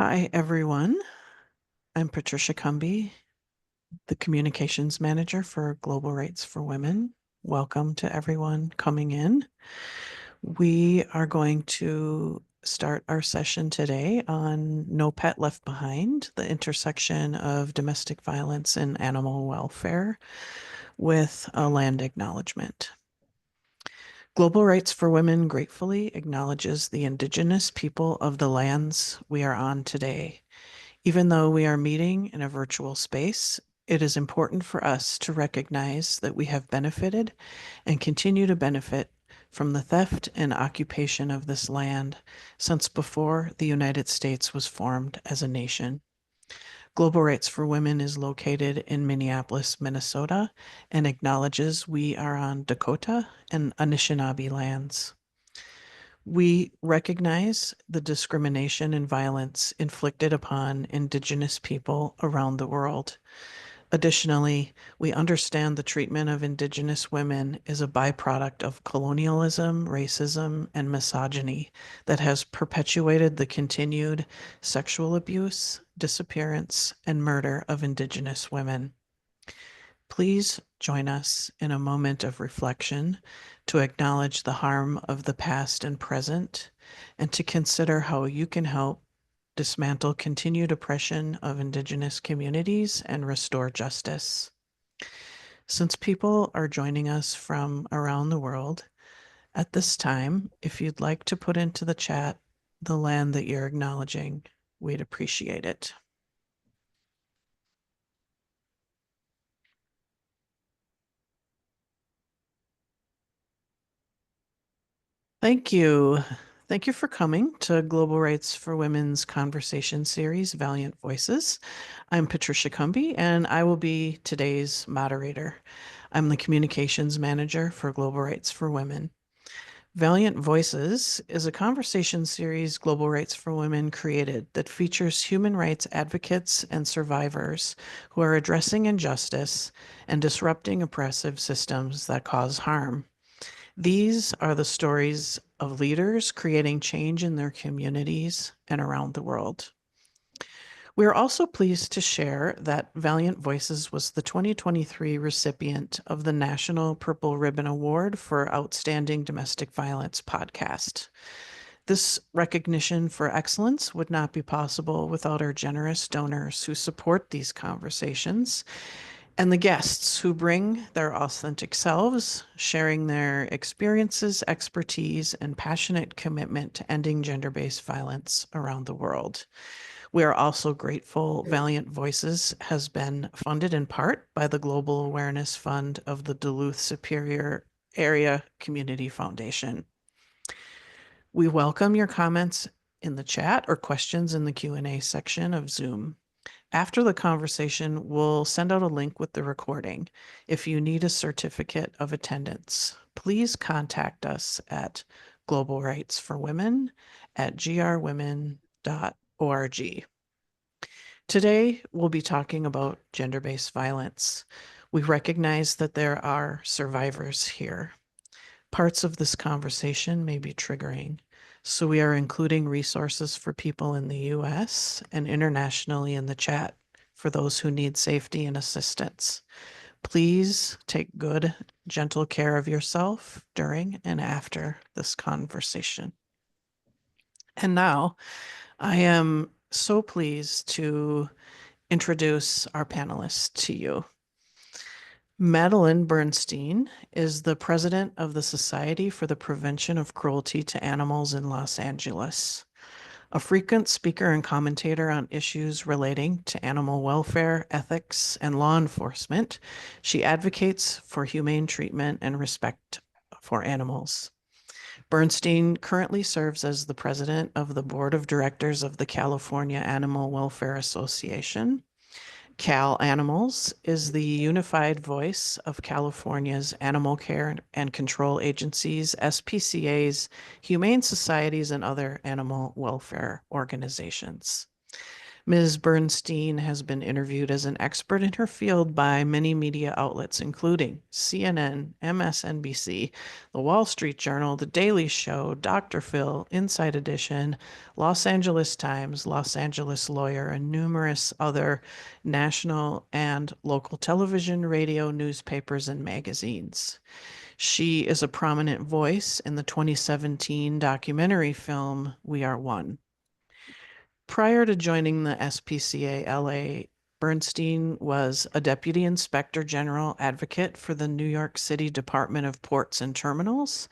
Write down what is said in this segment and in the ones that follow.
Hi, everyone. I'm Patricia Cumby, the Communications Manager for Global Rights for Women. Welcome to everyone coming in. We are going to start our session today on No Pet Left Behind, the intersection of domestic violence and animal welfare, with a land acknowledgement. Global Rights for Women gratefully acknowledges the Indigenous people of the lands we are on today. Even though we are meeting in a virtual space, it is important for us to recognize that we have benefited and continue to benefit from the theft and occupation of this land since before the United States was formed as a nation. Global Rights for Women is located in Minneapolis, Minnesota, and acknowledges we are on Dakota and Anishinaabe lands. We recognize the discrimination and violence inflicted upon Indigenous people around the world. Additionally, we understand the treatment of Indigenous women is a byproduct of colonialism, racism, and misogyny that has perpetuated the continued sexual abuse, disappearance, and murder of Indigenous women. Please join us in a moment of reflection to acknowledge the harm of the past and present, and to consider how you can help dismantle continued oppression of Indigenous communities and restore justice. Since people are joining us from around the world, at this time, if you'd like to put into the chat the land that you're acknowledging, we'd appreciate it. Thank you. Thank you for coming to Global Rights for Women's conversation series, Valiant Voices. I'm Patricia Cumby, and I will be today's moderator. I'm the Communications Manager for Global Rights for Women. Valiant Voices is a conversation series Global Rights for Women created that features human rights advocates and survivors who are addressing injustice and disrupting oppressive systems that cause harm. These are the stories of leaders creating change in their communities and around the world. We are also pleased to share that Valiant Voices was the 2023 recipient of the National Purple Ribbon Award for Outstanding Domestic Violence Podcast. This recognition for excellence would not be possible without our generous donors who support these conversations and the guests who bring their authentic selves, sharing their experiences, expertise, and passionate commitment to ending gender-based violence around the world. We are also grateful Valiant Voices has been funded in part by the Global Awareness Fund of the Duluth Superior Area Community Foundation. We welcome your comments in the chat or questions in the Q&A section of Zoom. After the conversation, we'll send out a link with the recording. If you need a certificate of attendance, please contact us at globalrightsforwomen@grwomen.org. Today, we'll be talking about gender-based violence. We recognize that there are survivors here. Parts of this conversation may be triggering, so we are including resources for people in the US and internationally in the chat for those who need safety and assistance. Please take good, gentle care of yourself during and after this conversation. And now, I am so pleased to introduce our panelists to you. Madeline Bernstein is the president of the Society for the Prevention of Cruelty to Animals in Los Angeles. A frequent speaker and commentator on issues relating to animal welfare, ethics, and law enforcement, she advocates for humane treatment and respect for animals. Bernstein currently serves as the president of the board of directors of the California Animal Welfare Association. Cal Animals is the unified voice of California's animal care and control agencies, SPCAs, humane societies, and other animal welfare organizations. Ms. Bernstein has been interviewed as an expert in her field by many media outlets, including CNN, MSNBC, The Wall Street Journal, The Daily Show, Dr. Phil, Inside Edition, Los Angeles Times, Los Angeles Lawyer, and numerous other national and local television, radio, newspapers, and magazines. She is a prominent voice in the 2017 documentary film We Are One. Prior to joining the SPCA LA, Bernstein was a Deputy Inspector General Advocate for the New York City Department of Ports and Terminals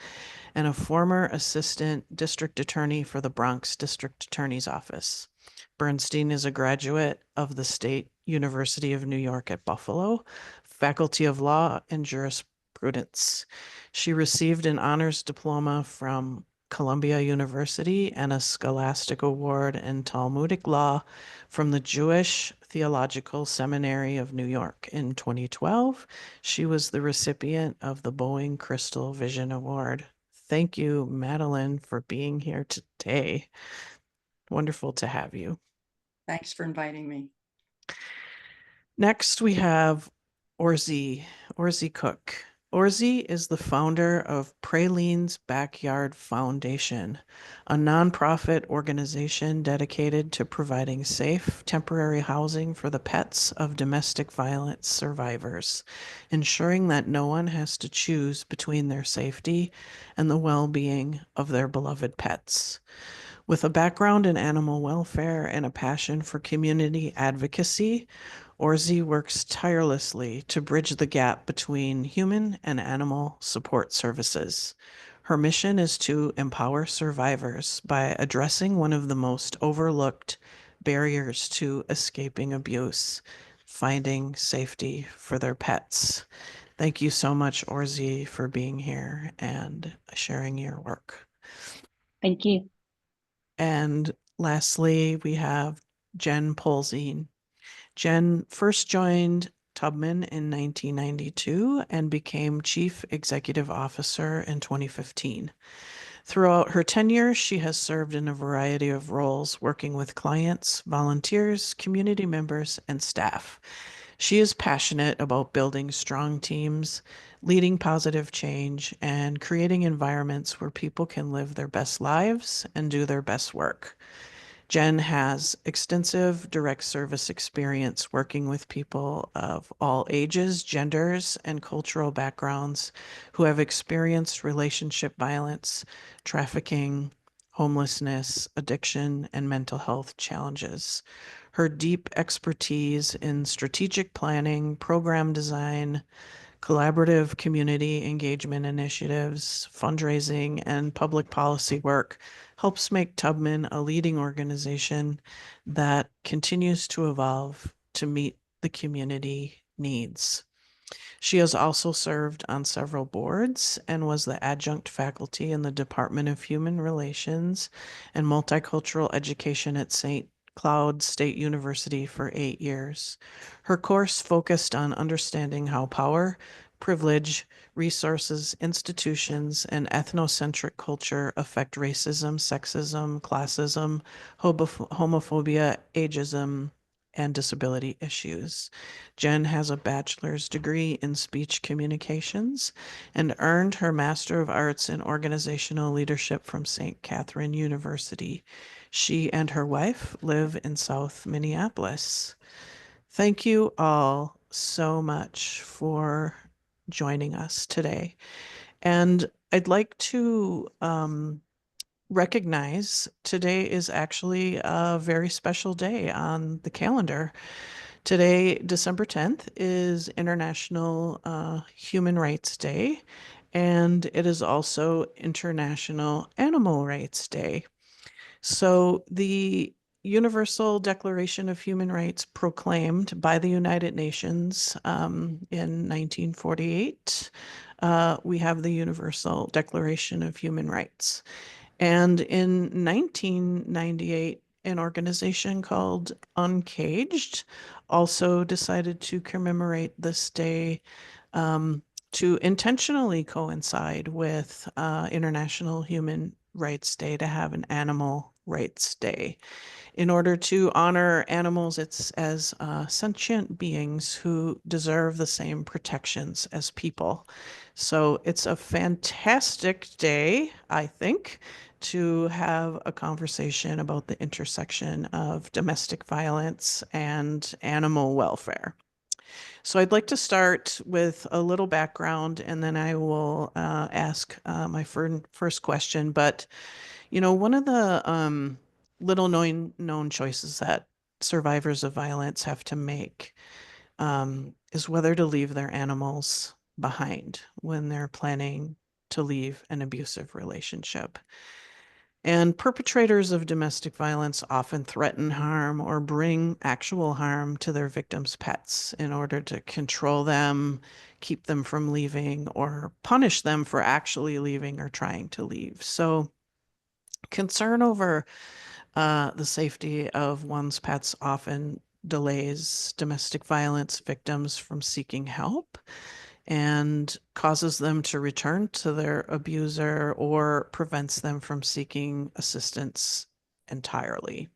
and a former Assistant District Attorney for the Bronx District Attorney's Office. Bernstein is a graduate of the State University of New York at Buffalo, Faculty of Law and Jurisprudence. She received an honors diploma from Columbia University and a Scholastic Award in Talmudic Law from the Jewish Theological Seminary of New York. In 2012, she was the recipient of the Boeing Crystal Vision Award. Thank you, Madeline, for being here today. Wonderful to have you. Thanks for inviting me. Next, we have Orzi Cook. Orzi is the founder of Praline's Backyard Foundation, a nonprofit organization dedicated to providing safe, temporary housing for the pets of domestic violence survivors, ensuring that no one has to choose between their safety and the well-being of their beloved pets. With a background in animal welfare and a passion for community advocacy, Orzi works tirelessly to bridge the gap between human and animal support services. Her mission is to empower survivors by addressing one of the most overlooked barriers to escaping abuse, finding safety for their pets. Thank you so much, Orzi, for being here and sharing your work. Thank you. And lastly, we have Jen Polzine. Jen first joined Tubman in 1992 and became Chief Executive Officer in 2015. Throughout her tenure, she has served in a variety of roles, working with clients, volunteers, community members, and staff. She is passionate about building strong teams, leading positive change, and creating environments where people can live their best lives and do their best work. Jen has extensive direct service experience working with people of all ages, genders, and cultural backgrounds who have experienced relationship violence, trafficking, homelessness, addiction, and mental health challenges. Her deep expertise in strategic planning, program design, collaborative community engagement initiatives, fundraising, and public policy work helps make Tubman a leading organization that continues to evolve to meet the community needs. She has also served on several boards and was the adjunct faculty in the Department of Human Relations and Multicultural Education at St. Cloud State University for 8 years. Her course focused on understanding how power, privilege, resources, institutions, and ethnocentric culture affect racism, sexism, classism, homophobia, ageism, and disability issues. Jen has a bachelor's degree in speech communications and earned her Master of Arts in Organizational Leadership from St. Catherine University. She and her wife live in South Minneapolis. Thank you all so much for joining us today. And I'd like to recognize today is actually a very special day on the calendar. Today, December 10th, is International Human Rights Day, and it is also International Animal Rights Day. So the Universal Declaration of Human Rights proclaimed by the United Nations in 1948, we have the Universal Declaration of Human Rights. And in 1998, an organization called Uncaged also decided to commemorate this day to intentionally coincide with International Human Rights Day, to have an Animal Rights Day. in order to honor animals as sentient beings who deserve the same protections as people. So it's a fantastic day, I think, to have a conversation about the intersection of domestic violence and animal welfare. So I'd like to start with a little background and then I will ask my first question. But, one of the little known choices that survivors of violence have to make is whether to leave their animals behind when they're planning to leave an abusive relationship. And perpetrators of domestic violence often threaten harm or bring actual harm to their victims' pets in order to control them, keep them from leaving, or punish them for actually leaving or trying to leave. So, concern over the safety of one's pets often delays domestic violence victims from seeking help and causes them to return to their abuser or prevents them from seeking assistance entirely.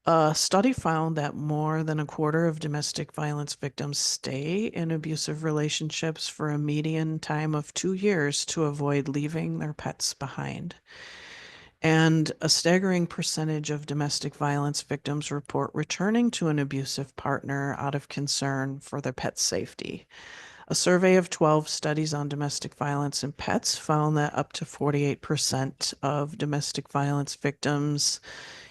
A study found that more than a quarter of domestic violence victims stay in abusive relationships for a median time of 2 years to avoid leaving their pets behind. And a staggering percentage of domestic violence victims report returning to an abusive partner out of concern for their pet's safety. A survey of 12 studies on domestic violence in pets found that up to 48% of domestic violence victims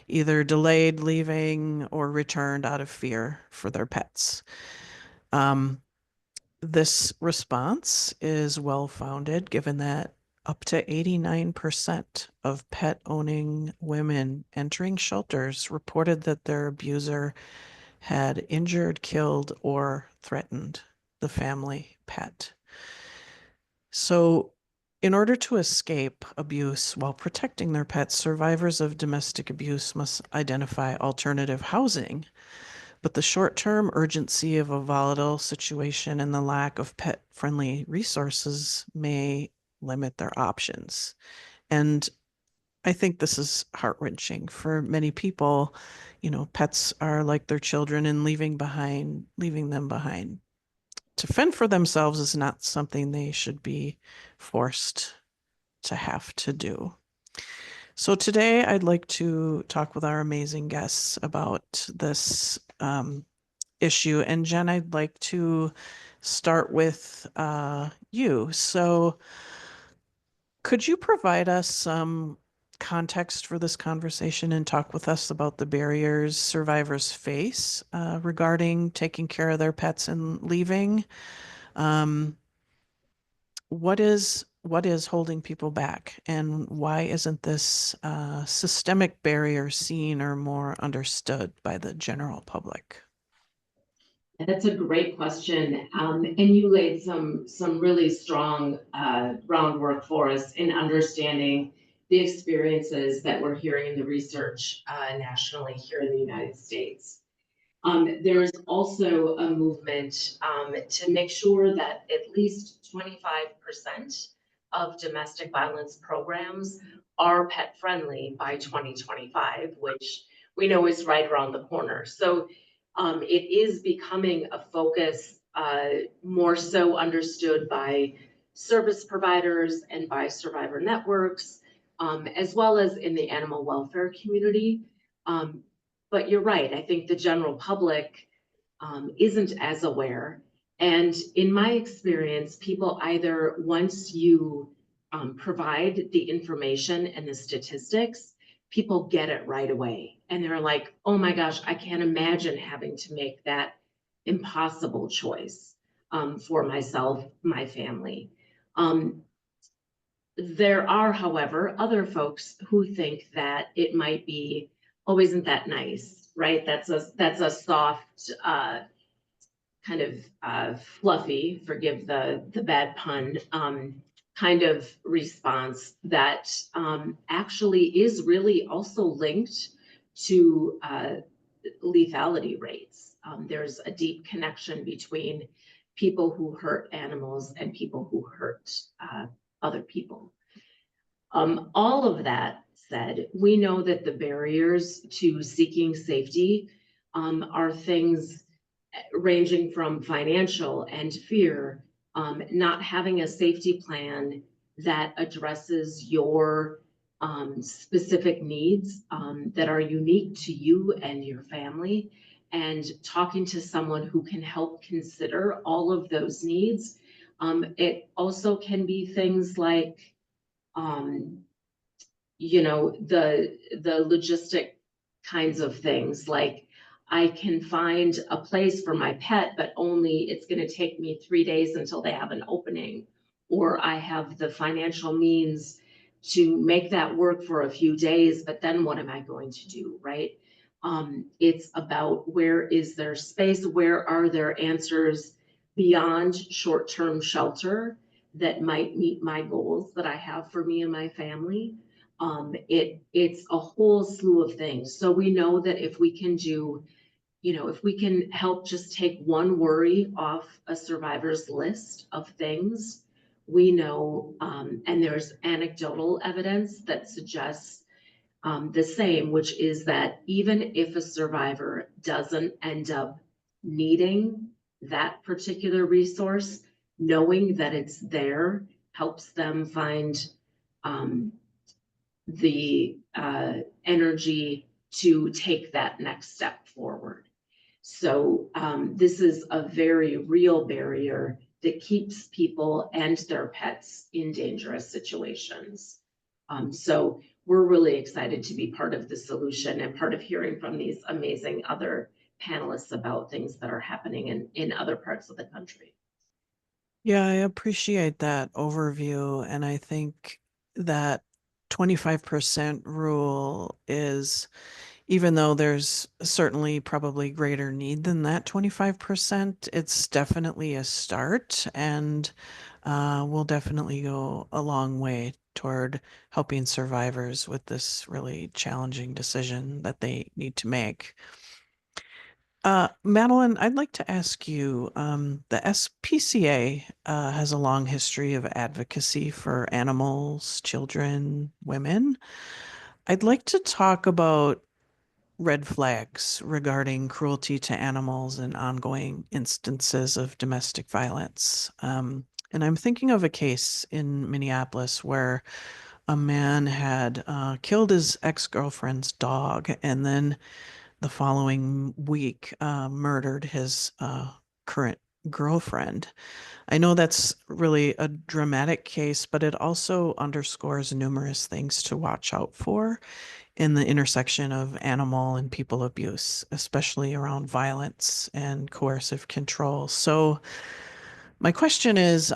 either delayed leaving or returned out of fear for their pets. This response is well founded given that up to 89% of pet owning women entering shelters reported that their abuser had injured, killed, or threatened the family pet. So, in order to escape abuse while protecting their pets, survivors of domestic abuse must identify alternative housing. But the short term urgency of a volatile situation and the lack of pet friendly resources may limit their options. And I think this is heart wrenching for many people. Pets are like their children, and leaving them behind to fend for themselves is not something they should be forced to have to do. So today I'd like to talk with our amazing guests about this issue. And Jen, I'd like to start with you. So could you provide us some context for this conversation and talk with us about the barriers survivors face regarding taking care of their pets and leaving? Um, what is holding people back, and why isn't this systemic barrier seen or more understood by the general public? That's a great question. And you laid some really strong groundwork for us in understanding the experiences that we're hearing in the research nationally here in the United States. There's also a movement to make sure that at least 25% of domestic violence programs are pet friendly by 2025, which we know is right around the corner. So it is becoming a focus, more so understood by service providers and by survivor networks, as well as in the animal welfare community. But you're right, I think the general public isn't as aware. And in my experience, people either, once you provide the information and the statistics, people get it right away. And they're like, oh my gosh, I can't imagine having to make that impossible choice for myself, my family. There are, however, other folks who think that it might be, oh, isn't that nice, right? That's a soft, kind of fluffy, forgive the bad pun, kind of response that actually is really also linked to lethality rates. There's a deep connection between people who hurt animals and people who hurt other people. All of that said, we know that the barriers to seeking safety are things ranging from financial and fear, not having a safety plan that addresses your specific needs that are unique to you and your family, and talking to someone who can help consider all of those needs. It also can be things like, the logistic kinds of things, like I can find a place for my pet, but only it's going to take me 3 days until they have an opening, or I have the financial means to make that work for a few days, but then what am I going to do, right? It's about, where is there space, where are there answers beyond short-term shelter that might meet my goals that I have for me and my family. It's a whole slew of things. So we know that if we can do, if we can help just take one worry off a survivor's list of things, we know, and there's anecdotal evidence that suggests the same, which is that even if a survivor doesn't end up needing that particular resource, knowing that it's there helps them find the energy to take that next step forward. So this is a very real barrier that keeps people and their pets in dangerous situations. So we're really excited to be part of the solution and part of hearing from these amazing other panelists about things that are happening in other parts of the country. Yeah, I appreciate that overview. And I think that 25% rule is, even though there's certainly probably greater need than that 25%, it's definitely a start, and will definitely go a long way toward helping survivors with this really challenging decision that they need to make. Madeline, I'd like to ask you, the SPCA has a long history of advocacy for animals, children, women. I'd like to talk about red flags regarding cruelty to animals and ongoing instances of domestic violence. And I'm thinking of a case in Minneapolis where a man had killed his ex-girlfriend's dog, and then the following week murdered his current girlfriend. I know that's really a dramatic case, but it also underscores numerous things to watch out for in the intersection of animal and people abuse, especially around violence and coercive control. So my question is,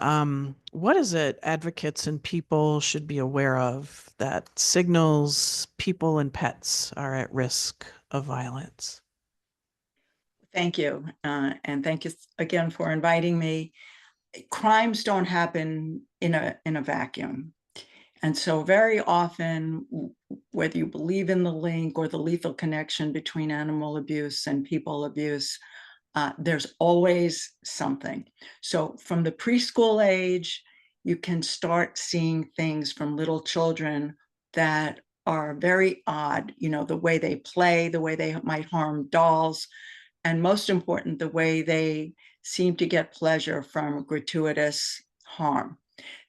what is it advocates and people should be aware of that signals people and pets are at risk of violence? Thank you. And thank you again for inviting me. Crimes don't happen in a vacuum. And so very often, whether you believe in the link or the lethal connection between animal abuse and people abuse, there's always something. So from the preschool age, you can start seeing things from little children that are very odd, the way they play, the way they might harm dolls, and most important, the way they seem to get pleasure from gratuitous harm.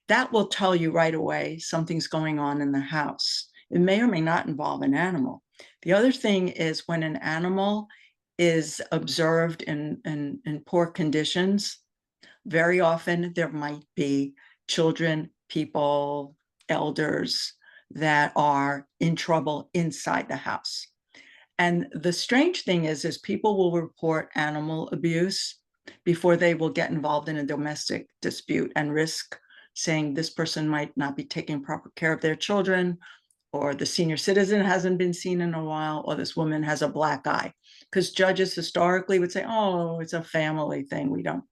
That will tell you right away something's going on in the house. It may or may not involve an animal. The other thing is, when an animal is observed in poor conditions, very often there might be children, people, elders that are in trouble inside the house. And the strange thing is people will report animal abuse before they will get involved in a domestic dispute and risk saying this person might not be taking proper care of their children, or the senior citizen hasn't been seen in a while, or this woman has a black eye. Because judges historically would say, oh, it's a family thing. We don't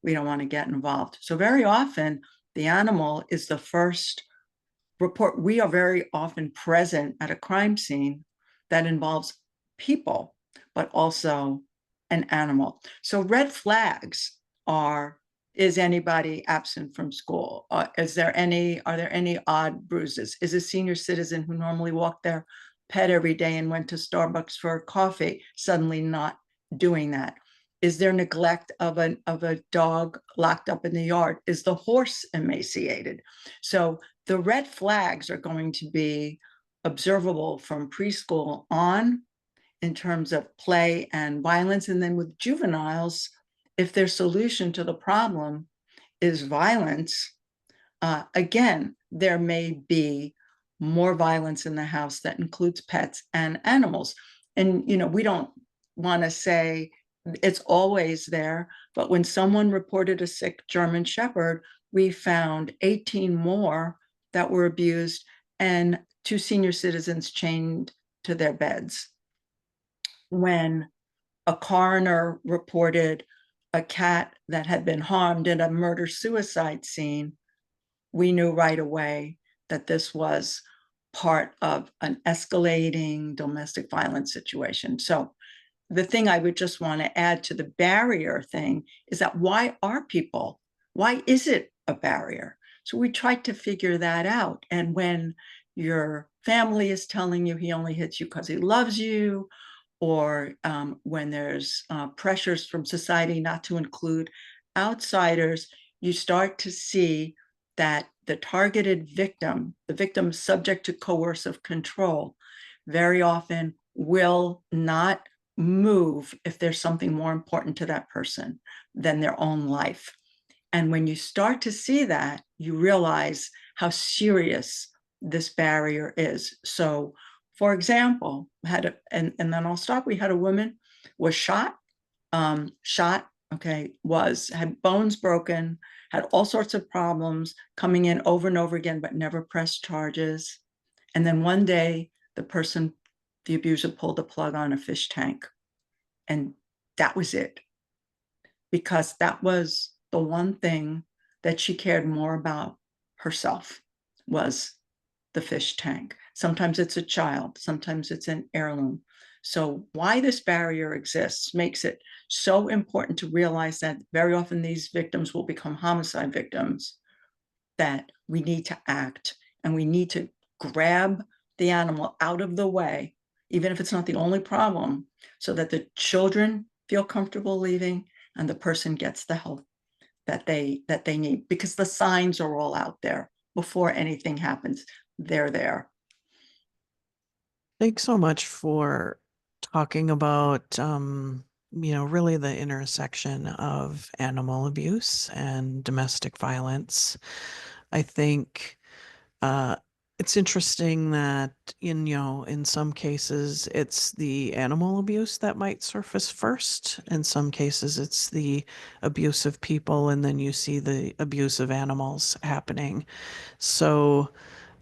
want to get involved. So very often the animal is the first report. We are very often present at a crime scene that involves people, but also an animal. So red flags are Is anybody absent from school? Are there any odd bruises? Is a senior citizen who normally walked their pet every day and went to Starbucks for coffee suddenly not doing that? Is there neglect of a dog locked up in the yard? Is the horse emaciated? So the red flags are going to be observable from preschool on in terms of play and violence. And then with juveniles, if their solution to the problem is violence, again, there may be more violence in the house that includes pets and animals. And, we don't want to say it's always there, but when someone reported a sick German Shepherd, we found 18 more that were abused and 2 senior citizens chained to their beds. When a coroner reported a cat that had been harmed in a murder-suicide scene, we knew right away that this was part of an escalating domestic violence situation. So the thing I would just want to add to the barrier thing is that why is it a barrier? So we tried to figure that out. And when your family is telling you he only hits you because he loves you, or when there's pressures from society not to include outsiders, you start to see that the targeted victim, the victim subject to coercive control, very often will not move if there's something more important to that person than their own life. And when you start to see that, you realize how serious this barrier is. So, for example, and then I'll stop. We had a woman was shot, had bones broken, had all sorts of problems, coming in over and over again, but never pressed charges. And then one day, the abuser pulled the plug on a fish tank. And that was it. Because that was the one thing that she cared more about herself, was the fish tank. Sometimes it's a child, sometimes it's an heirloom. So why this barrier exists makes it so important to realize that very often these victims will become homicide victims, that we need to act and we need to grab the animal out of the way, even if it's not the only problem, so that the children feel comfortable leaving and the person gets the help that they need, because the signs are all out there before anything happens. They're there. Thanks so much for talking about, really the intersection of animal abuse and domestic violence. I think it's interesting that in some cases it's the animal abuse that might surface first. In some cases it's the abuse of people, and then you see the abuse of animals happening. So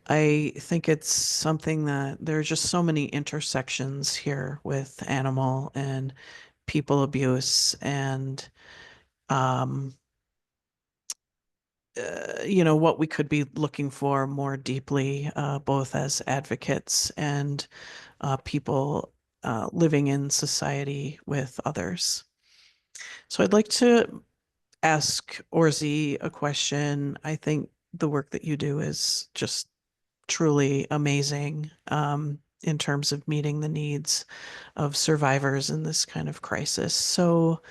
I think it's something that there are just so many intersections here with animal and people abuse, and what we could be looking for more deeply, both as advocates and people living in society with others. So I'd like to ask Orzi a question. I think the work that you do is just truly amazing, in terms of meeting the needs of survivors in this kind of crisis. So,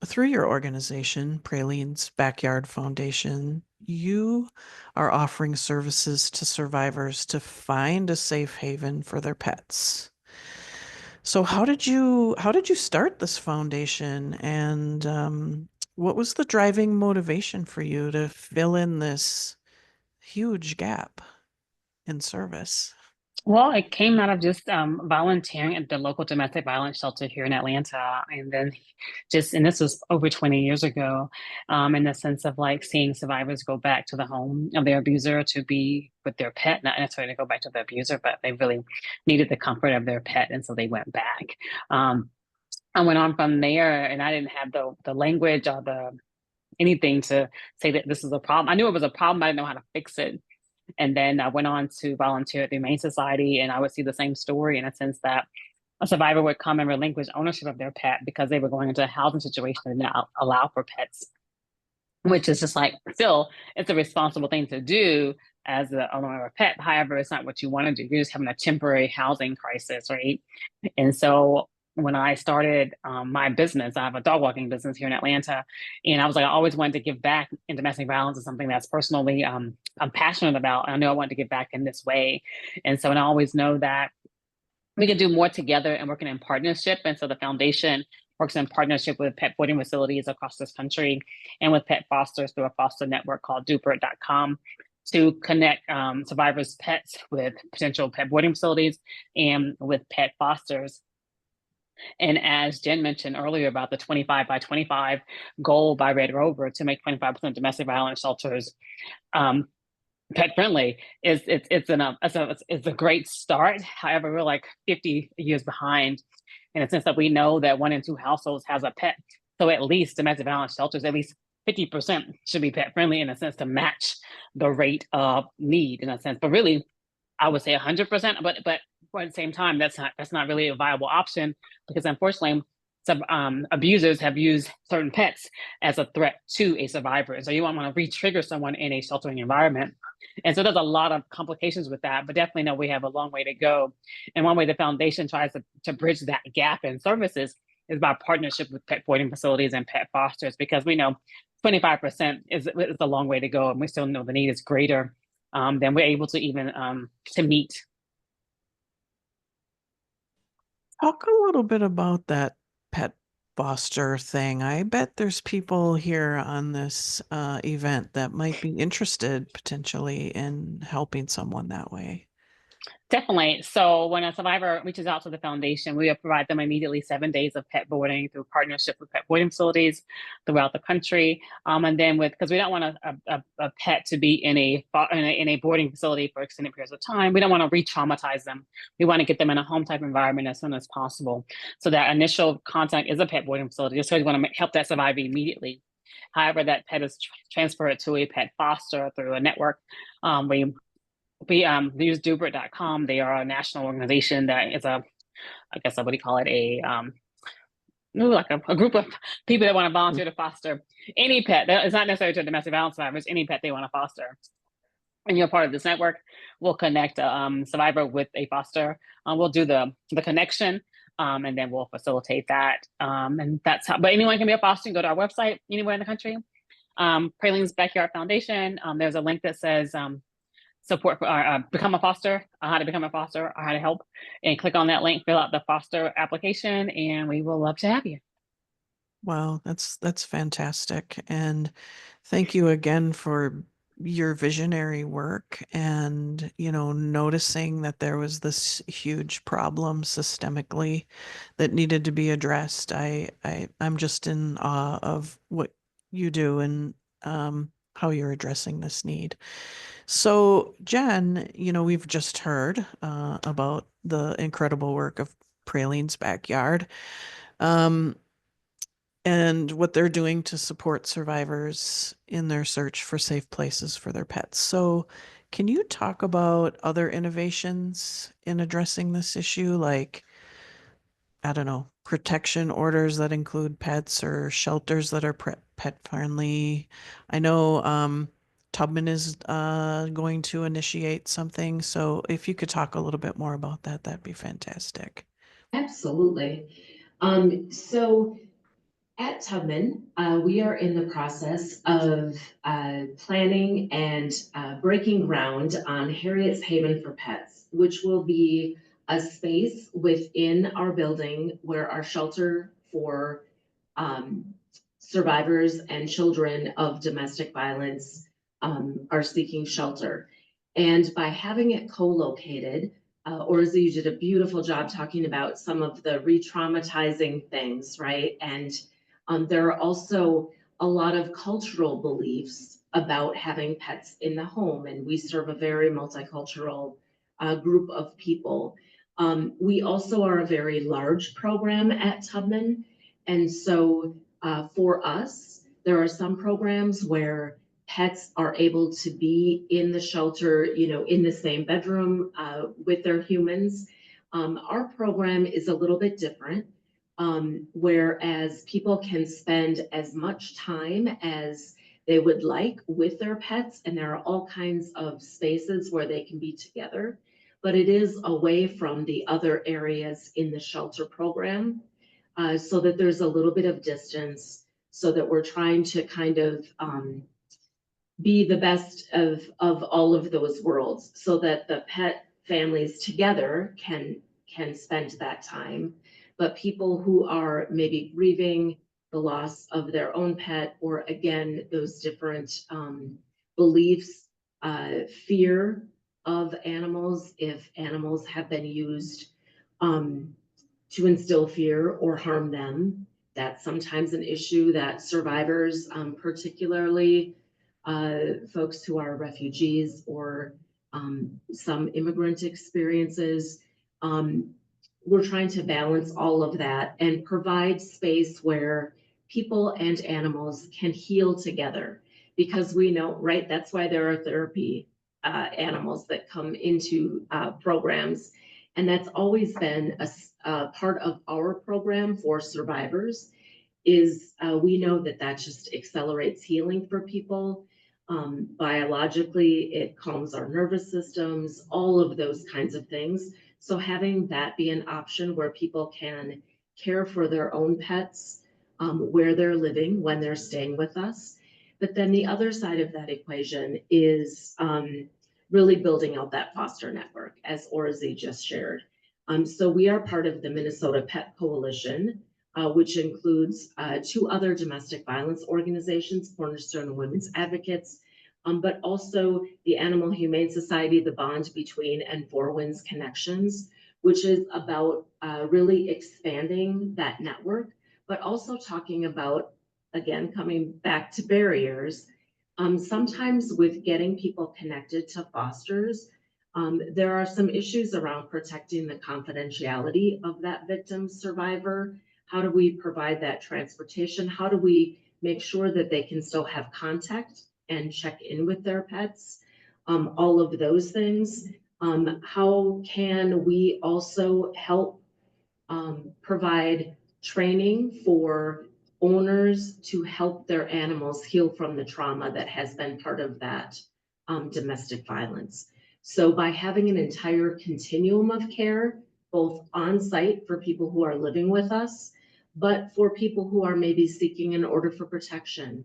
through your organization, Praline's Backyard Foundation, you are offering services to survivors to find a safe haven for their pets. So how did you start this foundation, and what was the driving motivation for you to fill in this huge gap in service? Well, it came out of just volunteering at the local domestic violence shelter here in Atlanta. And then and this was over 20 years ago, in the sense of like seeing survivors go back to the home of their abuser to be with their pet, not necessarily to go back to the abuser, but they really needed the comfort of their pet. And so they went back. I went on from there, and I didn't have the language or anything to say that this is a problem. I knew it was a problem, but I didn't know how to fix it. And then I went on to volunteer at the Humane Society, and I would see the same story in a sense that a survivor would come and relinquish ownership of their pet because they were going into a housing situation that did not allow for pets, which is just like, still, it's a responsible thing to do as the owner of a pet. However, it's not what you want to do. You're just having a temporary housing crisis, right? And so when I started my business, I have a dog walking business here in Atlanta, and I was like, I always wanted to give back, and domestic violence is something that's personally I'm passionate about. And I know I wanted to give back in this way, and so and I always know that we can do more together and working in partnership. And so the foundation works in partnership with pet boarding facilities across this country and with pet fosters through a foster network called dupert.com to connect survivors' pets with potential pet boarding facilities and with pet fosters. And as Jen mentioned earlier about the 25 by 25 goal by Red Rover to make 25% domestic violence shelters pet friendly, it's a great start. However, we're like 50 years behind in a sense that we know that 1 in 2 households has a pet. So at least domestic violence shelters, at least 50% should be pet friendly in a sense to match the rate of need in a sense. But really, I would say 100%. But at the same time, that's not really a viable option because unfortunately, some abusers have used certain pets as a threat to a survivor. So you want to re-trigger someone in a sheltering environment. And so there's a lot of complications with that, but definitely know we have a long way to go. And one way the foundation tries to bridge that gap in services is by partnership with pet boarding facilities and pet fosters, because we know 25% is a long way to go. And we still know the need is greater than we're able to even to meet. Talk a little bit about that pet foster thing. I bet there's people here on this event that might be interested potentially in helping someone that way. Definitely. So when a survivor reaches out to the foundation, we will provide them immediately 7 days of pet boarding through partnership with pet boarding facilities throughout the country. And then because we don't want a pet to be in a boarding facility for extended periods of time, we don't want to re-traumatize them. We want to get them in a home type environment as soon as possible. So that initial contact is a pet boarding facility, just so we want to help that survivor immediately. However, that pet is transferred to a pet foster through a network. We use dupert.com. They are a national organization that is what do you call it? Like a group of people that want to volunteer to foster any pet. That is not necessarily to domestic violence survivors, any pet they want to foster. And you're part of this network. We'll connect a survivor with a foster. We'll do the connection, and then we'll facilitate that. And that's how, but anyone can be a foster and go to our website anywhere in the country. Praline's Backyard Foundation. There's a link that says support for become a foster, how to become a foster, or how to help, and click on that link, fill out the foster application, and we will love to have you. Wow, that's fantastic. And thank you again for your visionary work and, noticing that there was this huge problem systemically that needed to be addressed. I'm just in awe of what you do and how you're addressing this need. So, Jen, we've just heard about the incredible work of Praline's Backyard and what they're doing to support survivors in their search for safe places for their pets. So, can you talk about other innovations in addressing this issue, like, I don't know, protection orders that include pets or shelters that are pet friendly? I know Tubman is going to initiate something. So if you could talk a little bit more about that, that'd be fantastic. Absolutely. So at Tubman, we are in the process of planning and breaking ground on Harriet's Haven for Pets, which will be a space within our building where our shelter for survivors and children of domestic violence are seeking shelter. And by having it co-located, Orza, you did a beautiful job talking about some of the re-traumatizing things, right? And there are also a lot of cultural beliefs about having pets in the home, and we serve a very multicultural group of people. We also are a very large program at Tubman, and so for us, there are some programs where pets are able to be in the shelter, in the same bedroom with their humans. Our program is a little bit different, whereas people can spend as much time as they would like with their pets, and there are all kinds of spaces where they can be together, but it is away from the other areas in the shelter program, so that there's a little bit of distance, so that we're trying to kind of be the best of all of those worlds, so that the pet families together can spend that time, but people who are maybe grieving the loss of their own pet, or again those different beliefs, fear of animals, if animals have been used to instill fear or harm them, that's sometimes an issue that survivors, particularly folks who are refugees or some immigrant experiences. We're trying to balance all of that and provide space where people and animals can heal together, because we know, right, that's why there are therapy animals that come into programs. And that's always been a part of our program for survivors, is we know that that just accelerates healing for people. Biologically, it calms our nervous systems, all of those kinds of things. So having that be an option where people can care for their own pets, where they're living when they're staying with us. But then the other side of that equation is really building out that foster network, as Orzi just shared. So we are part of the Minnesota Pet Coalition, which includes 2 other domestic violence organizations, Cornerstone Women's Advocates, but also the Animal Humane Society, the Bond Between, and Four Winds Connections, which is about really expanding that network, but also talking about, again, coming back to barriers. Sometimes with getting people connected to fosters, there are some issues around protecting the confidentiality of that victim survivor. How do we provide that transportation? How do we make sure that they can still have contact and check in with their pets? All of those things. How can we also help provide training for owners to help their animals heal from the trauma that has been part of that domestic violence? So by having an entire continuum of care, both on site for people who are living with us, but for people who are maybe seeking an order for protection,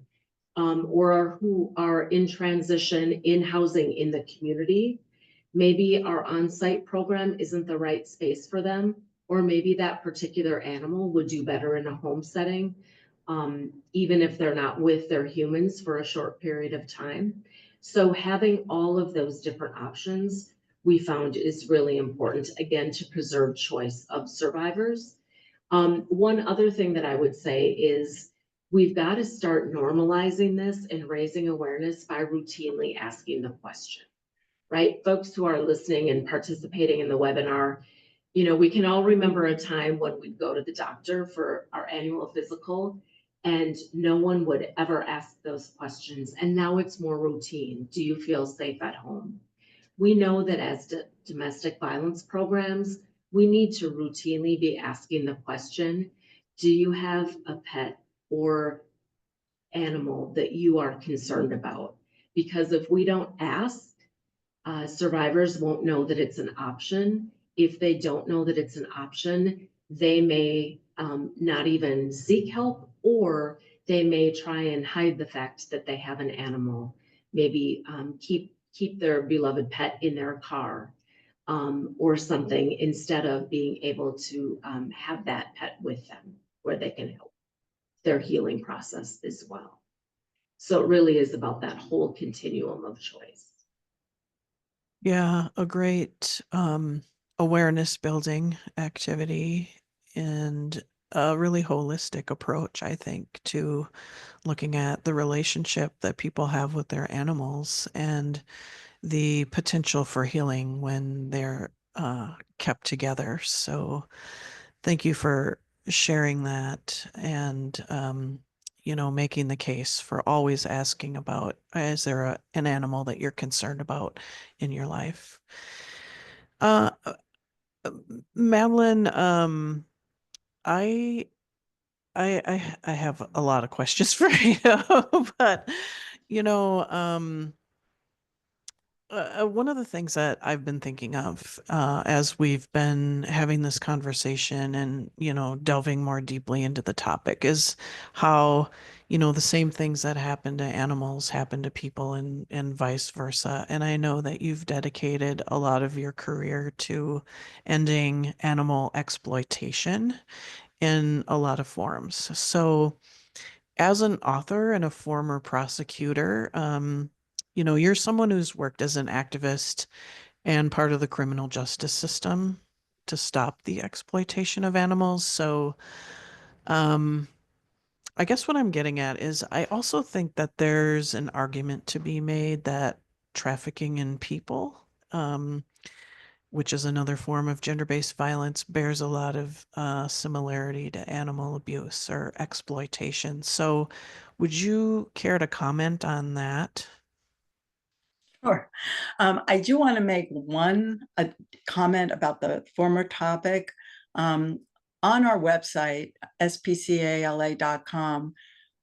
or who are in transition in housing in the community, maybe our on-site program isn't the right space for them, or maybe that particular animal would do better in a home setting, even if they're not with their humans for a short period of time. So having all of those different options, we found, is really important, again, to preserve choice of survivors. One other thing that I would say is we've got to start normalizing this and raising awareness by routinely asking the question, right? Folks who are listening and participating in the webinar, you know, we can all remember a time when we'd go to the doctor for our annual physical and no one would ever ask those questions. And now it's more routine. Do you feel safe at home? We know that as domestic violence programs, we need to routinely be asking the question, do you have a pet or animal that you are concerned about? Because if we don't ask, survivors won't know that it's an option. If they don't know that it's an option, they may not even seek help, or they may try and hide the fact that they have an animal, maybe keep their beloved pet in their car, or something, instead of being able to have that pet with them where they can help their healing process as well. So it really is about that whole continuum of choice. Yeah, a great awareness building activity and a really holistic approach, I think, to looking at the relationship that people have with their animals and the potential for healing when they're kept together. So thank you for sharing that and you know, making the case for always asking about, is there an animal that you're concerned about in your life? Madeline, I I have a lot of questions for you, but you know, one of the things that I've been thinking of as we've been having this conversation and, delving more deeply into the topic is how, the same things that happen to animals happen to people and vice versa. And I know that you've dedicated a lot of your career to ending animal exploitation in a lot of forms. So, as an author and a former prosecutor, you're someone who's worked as an activist and part of the criminal justice system to stop the exploitation of animals. So, um, I guess what I'm getting at is I also think that there's an argument to be made that trafficking in people, which is another form of gender-based violence, bears a lot of similarity to animal abuse or exploitation. So, would you care to comment on that? Sure. I do want to make one comment about the former topic. On our website, spcala.com,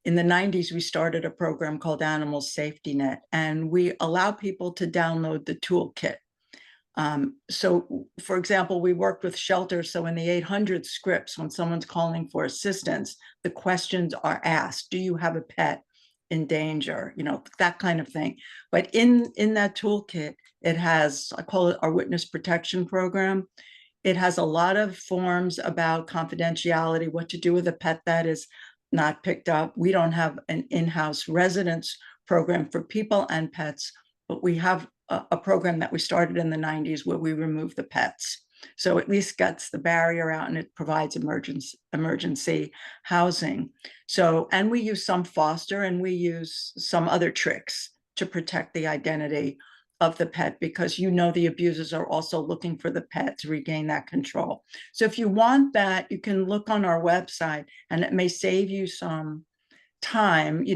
in the 90s, we started a program called Animal Safety Net, and we allow people to download the toolkit. So, for example, we worked with shelters. So in the 800 scripts, when someone's calling for assistance, the questions are asked. Do you have a pet in danger? That kind of thing. But in that toolkit, it has, I call it our witness protection program. It has a lot of forms about confidentiality, what to do with a pet that is not picked up. We don't have an in-house residence program for people and pets, but we have a program that we started in the 90s where we remove the pets. So at least gets the barrier out, and it provides emergency housing. So, and we use some foster, and we use some other tricks to protect the identity of the pet, because the abusers are also looking for the pet to regain that control. So if you want that, you can look on our website, and it may save you some time.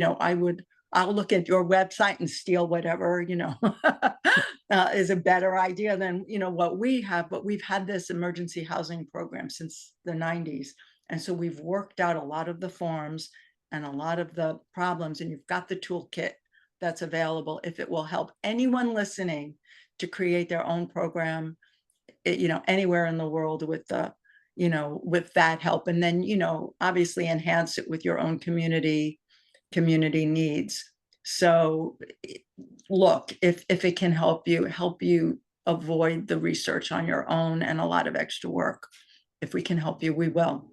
I'll look at your website and steal whatever, is a better idea than, what we have. But we've had this emergency housing program since the 90s. And so we've worked out a lot of the forms and a lot of the problems, and you've got the toolkit that's available if it will help anyone listening to create their own program, anywhere in the world with with that help. And then, obviously enhance it with your own community needs. So look, if it can help you avoid the research on your own and a lot of extra work, if we can help you, we will.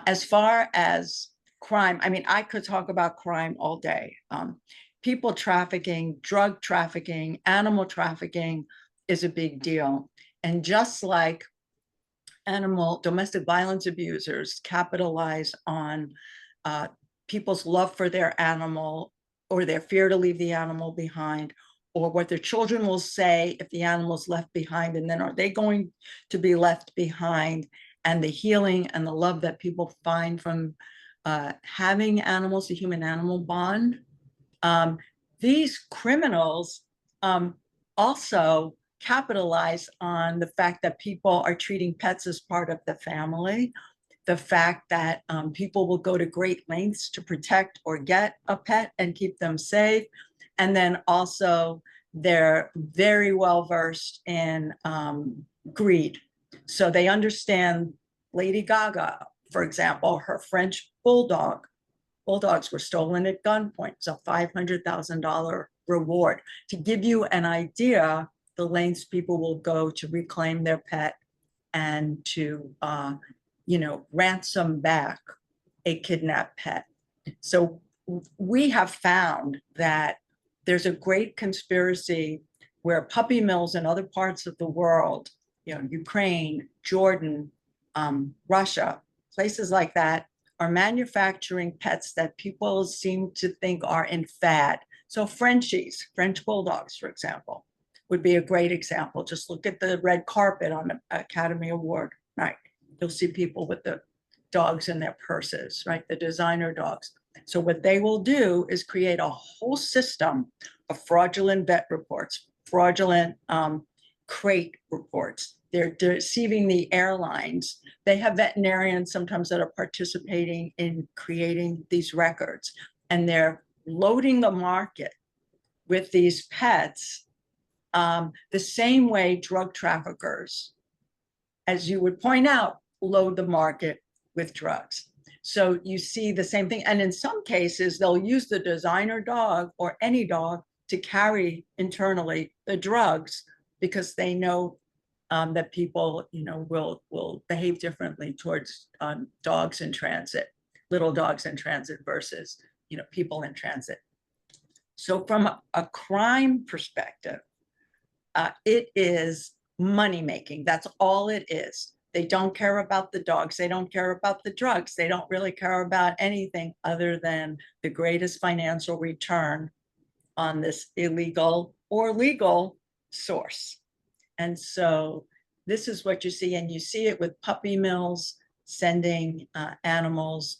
As far as crime, I mean, I could talk about crime all day. People trafficking, drug trafficking, animal trafficking is a big deal. And just like domestic violence abusers capitalize on people's love for their animal, or their fear to leave the animal behind, or what their children will say if the animal's left behind, and then are they going to be left behind, and the healing and the love that people find from having animals, the human-animal bond. These criminals also capitalize on the fact that people are treating pets as part of the family, the fact that people will go to great lengths to protect or get a pet and keep them safe. And then also they're very well versed in greed. So they understand Lady Gaga, for example, her French bulldogs were stolen at gunpoint. It's a $500,000 reward. To give you an idea, the lengths people will go to reclaim their pet and to ransom back a kidnapped pet. So we have found that there's a great conspiracy where puppy mills in other parts of the world, Ukraine, Jordan, Russia, places like that, are manufacturing pets that people seem to think are in fad. So French bulldogs, for example, would be a great example. Just look at the red carpet on the Academy Award night. You'll see people with the dogs in their purses, right? The designer dogs. So what they will do is create a whole system of fraudulent vet reports, fraudulent crate reports. they're deceiving the airlines. They have veterinarians sometimes that are participating in creating these records, and they're loading the market with these pets the same way drug traffickers, as you would point out, load the market with drugs. So you see the same thing. And in some cases, they'll use the designer dog or any dog to carry internally the drugs, because they know that people, will behave differently towards dogs in transit, little dogs in transit versus, people in transit. So from a crime perspective, it is money making. That's all it is. They don't care about the dogs. They don't care about the drugs. They don't really care about anything other than the greatest financial return on this illegal or legal source. And so this is what you see, and you see it with puppy mills sending animals,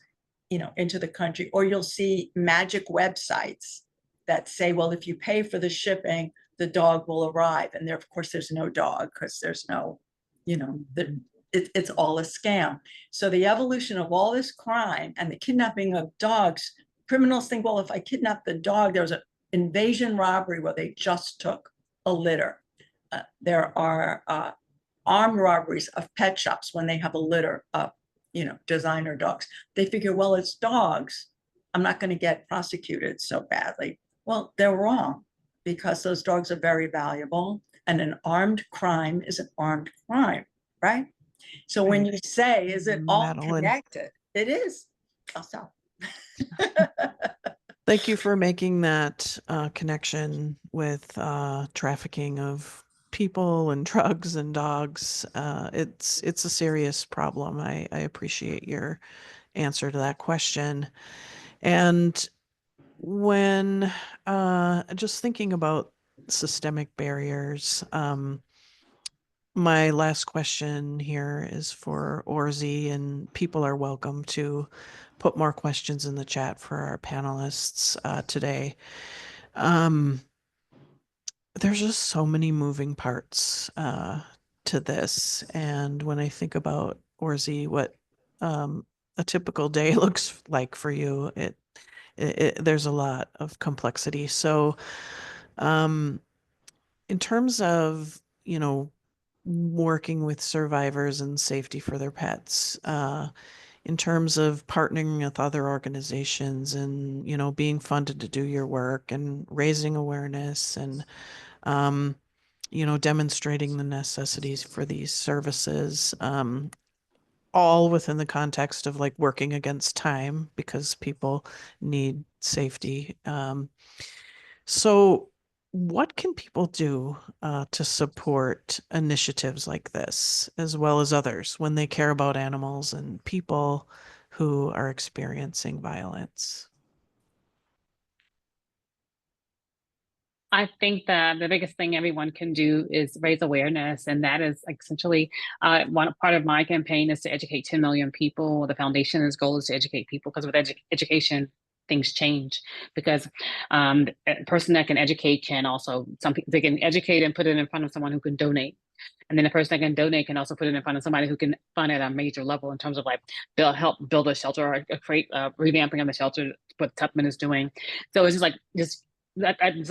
into the country, or you'll see magic websites that say, well, if you pay for the shipping, the dog will arrive. And there, of course, there's no dog, because there's no, it's all a scam. So the evolution of all this crime and the kidnapping of dogs, criminals think, well, if I kidnap the dog, there was an invasion robbery where they just took a litter. There are armed robberies of pet shops when they have a litter of, designer dogs. They figure, well, it's dogs, I'm not going to get prosecuted so badly. Well, they're wrong, because those dogs are very valuable, and an armed crime is an armed crime, right? So when you say, is it all connected? It is. I'll stop. Thank you for making that connection with trafficking of people and drugs and dogs. It's a serious problem. I appreciate your answer to that question. And when just thinking about systemic barriers, my last question here is for Orzi, and people are welcome to put more questions in the chat for our panelists today. There's just so many moving parts to this. And when I think about, Orzi, what a typical day looks like for you, there's a lot of complexity. So in terms of, working with survivors and safety for their pets, in terms of partnering with other organizations and, being funded to do your work and raising awareness and, demonstrating the necessities for these services, all within the context of like working against time because people need safety. So what can people do to support initiatives like this, as well as others, when they care about animals and people who are experiencing violence? I think that the biggest thing everyone can do is raise awareness, and that is essentially one part of my campaign is to educate 10 million people. The foundation's goal is to educate people, because with education, things change. Because a person that can educate can also, they can educate and put it in front of someone who can donate. And then the person that can donate can also put it in front of somebody who can fund at a major level in terms of like help build a shelter or create revamping of the shelter, what Tubman is doing. So it's just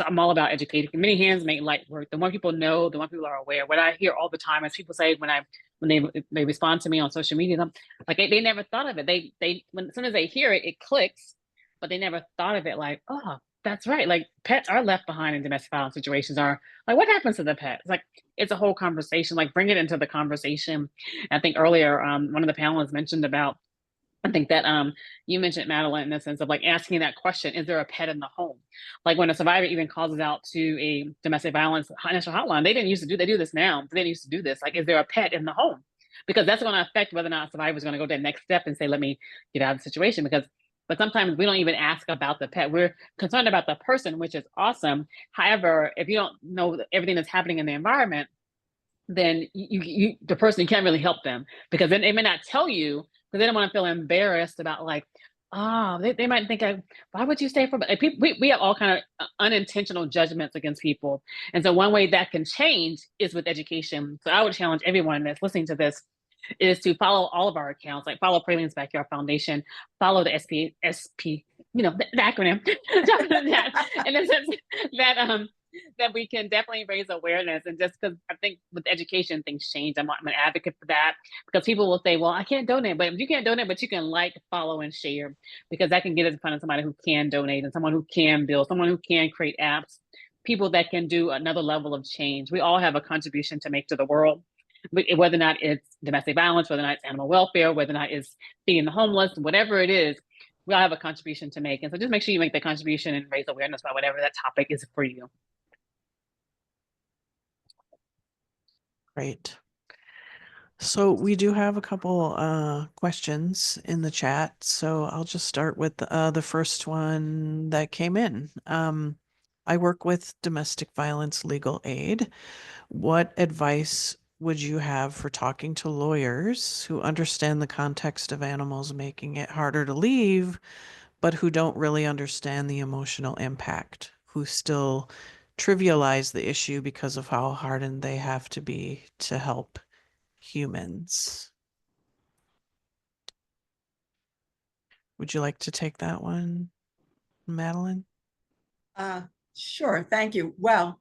I'm all about educating. Many hands make light work. The more people know, the more people are aware. What I hear all the time is people say when they respond to me on social media, like they never thought of it. As soon as they hear it, it clicks, but they never thought of it like, oh, that's right. Like pets are left behind in domestic violence situations. Are like, what happens to the pet? It's like it's a whole conversation. Like bring it into the conversation. And I think earlier, one of the panelists mentioned about. I think that you mentioned, Madeline, in the sense of like asking that question, is there a pet in the home? Like when a survivor even calls out to a domestic violence national hotline, they do this now, but they didn't used to do this. Like, is there a pet in the home? Because that's going to affect whether or not a survivor is going to go to that next step and say, let me get out of the situation. But sometimes we don't even ask about the pet. We're concerned about the person, which is awesome. However, if you don't know everything that's happening in the environment, then the person, you can't really help them, because then they may not tell you, because they don't want to feel embarrassed about like, they might think, why would you stay for? Like, people, we have all kind of unintentional judgments against people, and so one way that can change is with education. So I would challenge everyone that's listening to this is to follow all of our accounts, like follow Pralines Backyard Foundation, follow the SP, the acronym, that, in the sense that we can definitely raise awareness. And just because I think with education, things change. I'm an advocate for that, because people will say, well, I can't donate, but you can't donate, but you can like, follow, and share, because that can get us in front of somebody who can donate and someone who can build, someone who can create apps, people that can do another level of change. We all have a contribution to make to the world, whether or not it's domestic violence, whether or not it's animal welfare, whether or not it's feeding the homeless, whatever it is, we all have a contribution to make. And so just make sure you make the contribution and raise awareness about whatever that topic is for you. Great. So we do have a couple questions in the chat. So I'll just start with the first one that came in. I work with domestic violence legal aid. What advice would you have for talking to lawyers who understand the context of animals making it harder to leave, but who don't really understand the emotional impact, who still trivialize the issue because of how hardened they have to be to help humans? Would you like to take that one, Madeline? Sure, thank you. Well,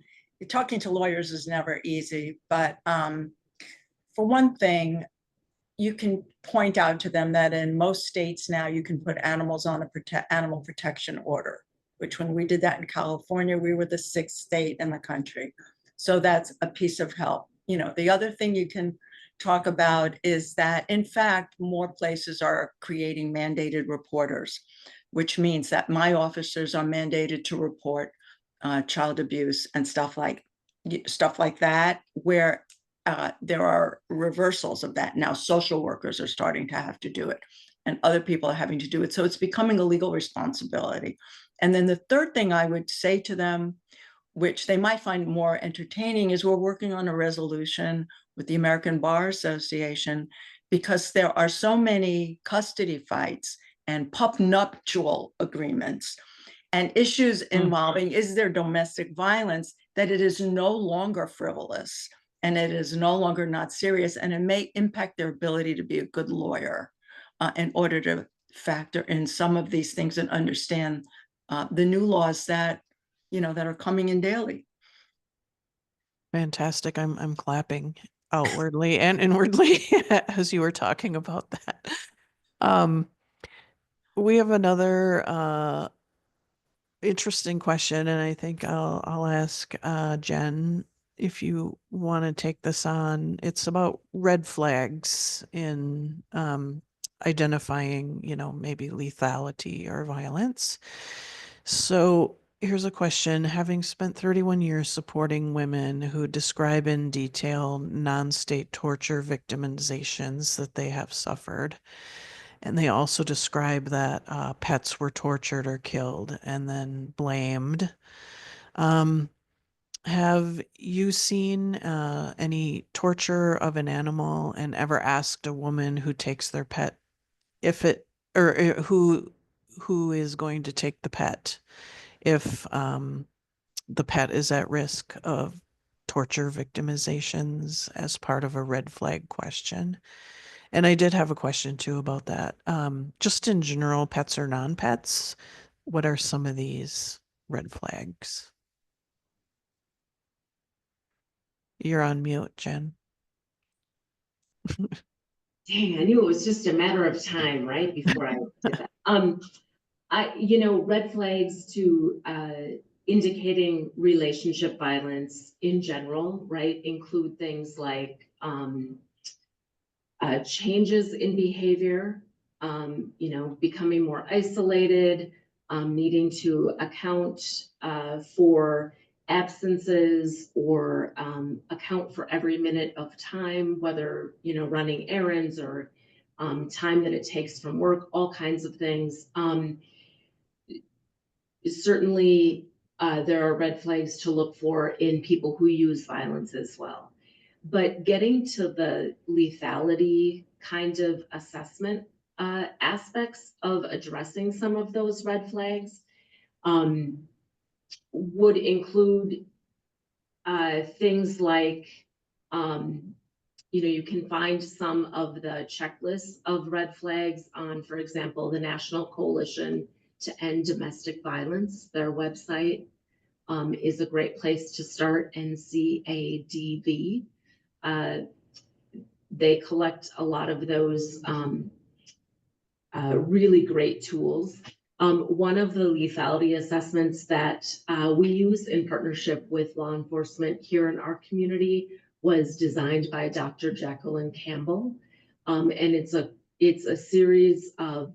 talking to lawyers is never easy, but for one thing, you can point out to them that in most states now you can put animals on a animal protection order, which when we did that in California, we were the 6th state in the country. So that's a piece of help. The other thing you can talk about is that, in fact, more places are creating mandated reporters, which means that my officers are mandated to report child abuse and stuff like that, where there are reversals of that. Now, social workers are starting to have to do it, and other people are having to do it. So it's becoming a legal responsibility. And then the third thing I would say to them, which they might find more entertaining, is we're working on a resolution with the American Bar Association, because there are so many custody fights and pup nuptial agreements and issues involving is there domestic violence, that it is no longer frivolous and it is no longer not serious, and it may impact their ability to be a good lawyer in order to factor in some of these things and understand the new laws that that are coming in daily. Fantastic. I'm clapping outwardly and inwardly as you were talking about that. We have another interesting question, and I think I'll ask Jen if you want to take this on. It's about red flags in identifying, maybe lethality or violence. So here's a question. Having spent 31 years supporting women who describe in detail non-state torture victimizations that they have suffered, and they also describe that pets were tortured or killed and then blamed. Have you seen any torture of an animal and ever asked a woman who takes their pet if it, or who is going to take the pet, if the pet is at risk of torture victimizations as part of a red flag question? And I did have a question too about that. Just in general, pets or non-pets, what are some of these red flags? You're on mute, Jen. Dang, I knew it was just a matter of time, right, before I did that. Red flags to indicating relationship violence in general, right, include things like changes in behavior, becoming more isolated, needing to account for absences or account for every minute of time, whether, running errands or time that it takes from work, all kinds of things. Certainly, there are red flags to look for in people who use violence as well. But getting to the lethality kind of assessment, aspects of addressing some of those red flags would include things like, you can find some of the checklists of red flags on, for example, the National Coalition to End Domestic Violence. Their website is a great place to start, NCADV. They collect a lot of those really great tools. One of the lethality assessments that we use in partnership with law enforcement here in our community was designed by Dr. Jacqueline Campbell. And it's a series of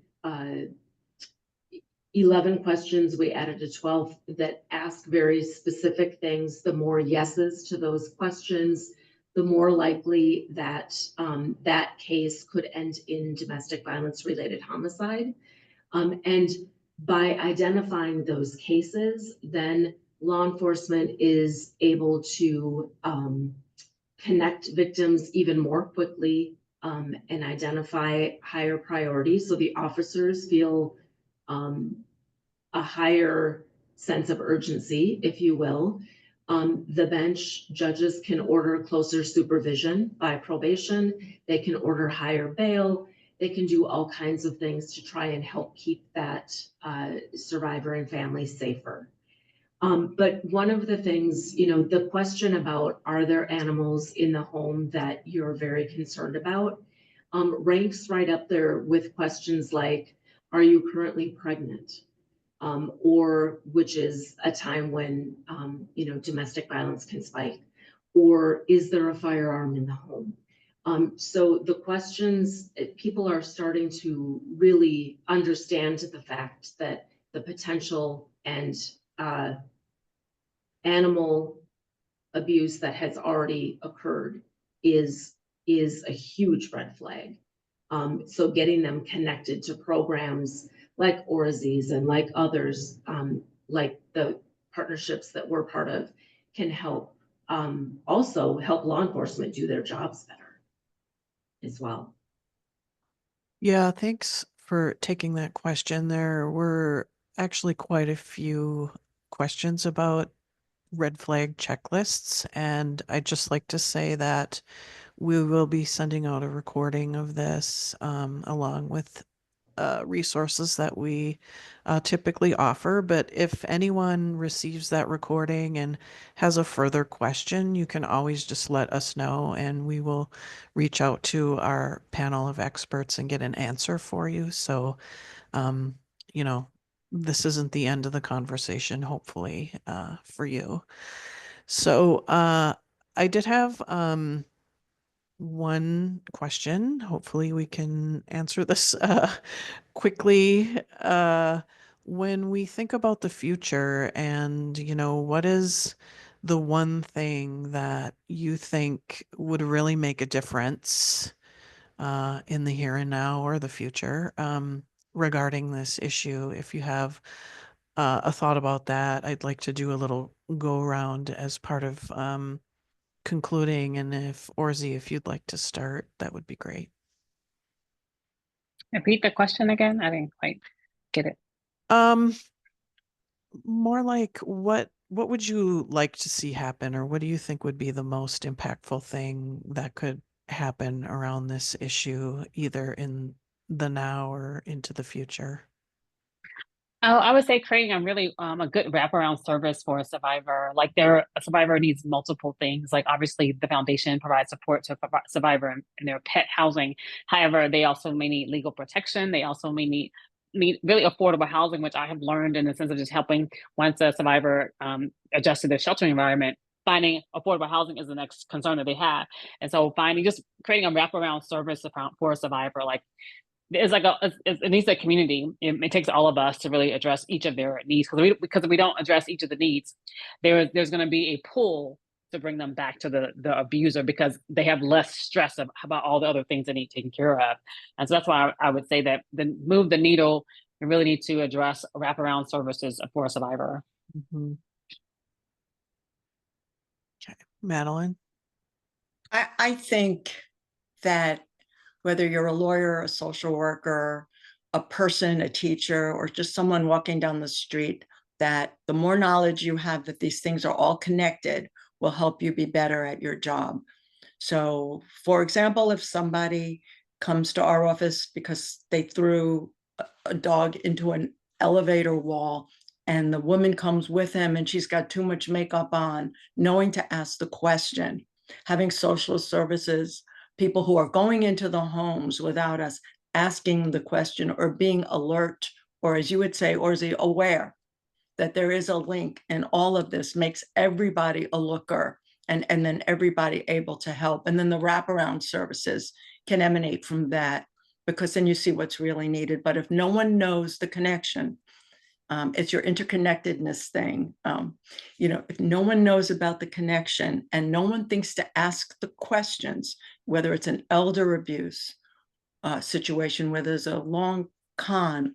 11 questions. We added a 12 that ask very specific things. The more yeses to those questions, the more likely that that case could end in domestic violence related homicide. And by identifying those cases, then law enforcement is able to connect victims even more quickly and identify higher priorities. So the officers feel a higher sense of urgency, if you will. The bench judges can order closer supervision by probation. They can order higher bail. They can do all kinds of things to try and help keep that survivor and family safer. But one of the things, the question about, are there animals in the home that you're very concerned about, ranks right up there with questions like, are you currently pregnant? Or which is a time when, domestic violence can spike, or is there a firearm in the home? So the questions, people are starting to really understand the fact that the potential and animal abuse that has already occurred is a huge red flag. So getting them connected to programs like ORZs and like others, like the partnerships that we're part of, can help also help law enforcement do their jobs better as well. Yeah, thanks for taking that question. There were actually quite a few questions about red flag checklists, and I'd just like to say that we will be sending out a recording of this along with resources that we typically offer. But if anyone receives that recording and has a further question, you can always just let us know and we will reach out to our panel of experts and get an answer for you. So, you know, this isn't the end of the conversation, hopefully, for you. So, I did have one question. Hopefully we can answer this quickly. When we think about the future and, what is the one thing that you think would really make a difference in the here and now or the future regarding this issue? If you have a thought about that, I'd like to do a little go around as part of concluding, and if Orzi, if you'd like to start, that would be great. Repeat the question again. I didn't quite get it. More like what would you like to see happen, or what do you think would be the most impactful thing that could happen around this issue, either in the now or into the future? I would say creating a really a good wraparound service for a survivor. Like a survivor needs multiple things. Like obviously the foundation provides support to a survivor in their pet housing. However, they also may need legal protection. They also may need really affordable housing, which I have learned in the sense of just helping once a survivor adjusts to their sheltering environment. Finding affordable housing is the next concern that they have. And so just creating a wraparound service for a survivor, like it's like it needs a community. It takes all of us to really address each of their needs, because if we don't address each of the needs, there's going to be a pull to bring them back to the abuser, because they have less stress about all the other things they need taken care of. And so that's why I would say that move the needle, we really need to address wraparound services for a survivor. Mm-hmm. Okay, Madeline. I think that whether you're a lawyer, a social worker, a person, a teacher, or just someone walking down the street, that the more knowledge you have that these things are all connected will help you be better at your job. So, for example, if somebody comes to our office because they threw a dog into an elevator wall, and the woman comes with him and she's got too much makeup on, knowing to ask the question, having social services, people who are going into the homes without us asking the question or being alert, or as you would say, or is he aware that there is a link, and all of this makes everybody a looker, and then everybody able to help. And then the wraparound services can emanate from that, because then you see what's really needed. But if no one knows the connection, it's your interconnectedness thing. If no one knows about the connection and no one thinks to ask the questions, whether it's an elder abuse situation where there's a long con,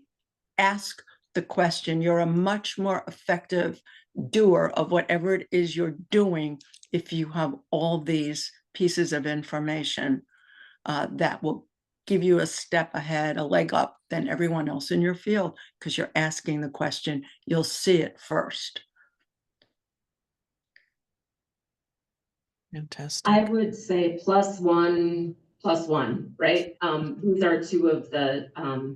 ask the question. You're a much more effective doer of whatever it is you're doing if you have all these pieces of information that will give you a step ahead, a leg up than everyone else in your field, because you're asking the question. You'll see it first. Fantastic. I would say +1, right? These are two of the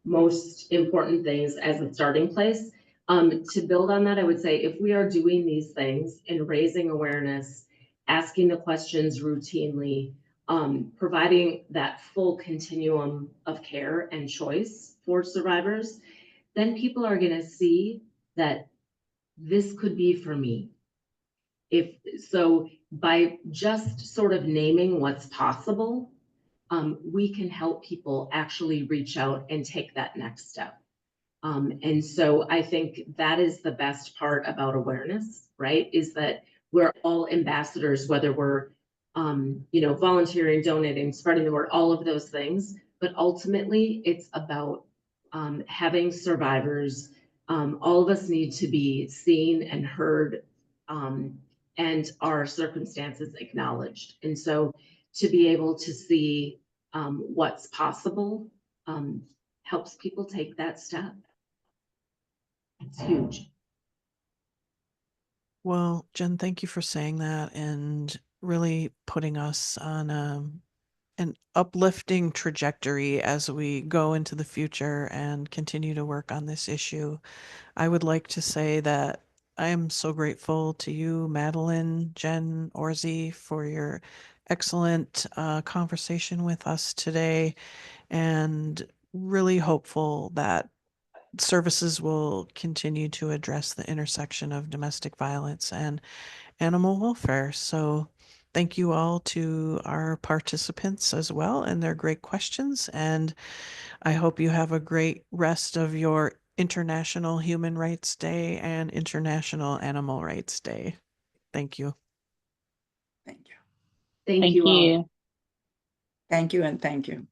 most important things as a starting place. To build on that, I would say if we are doing these things and raising awareness, asking the questions routinely, providing that full continuum of care and choice for survivors, then people are going to see that this could be for me. So by just sort of naming what's possible, we can help people actually reach out and take that next step. And so I think that is the best part about awareness, right? Is that we're all ambassadors, whether we're, volunteering, donating, spreading the word, all of those things. But ultimately, it's about having survivors. All of us need to be seen and heard, and our circumstances acknowledged. And so to be able to see what's possible helps people take that step. It's huge. Well, Jen, thank you for saying that and really putting us on an uplifting trajectory as we go into the future and continue to work on this issue. I would like to say that I am so grateful to you, Madeline, Jen, Orzi, for your excellent conversation with us today, and really hopeful that services will continue to address the intersection of domestic violence and animal welfare. So thank you all to our participants as well and their great questions. And I hope you have a great rest of your International Human Rights Day and International Animal Rights Day. Thank you. Thank you. Thank you all. Thank you, and thank you.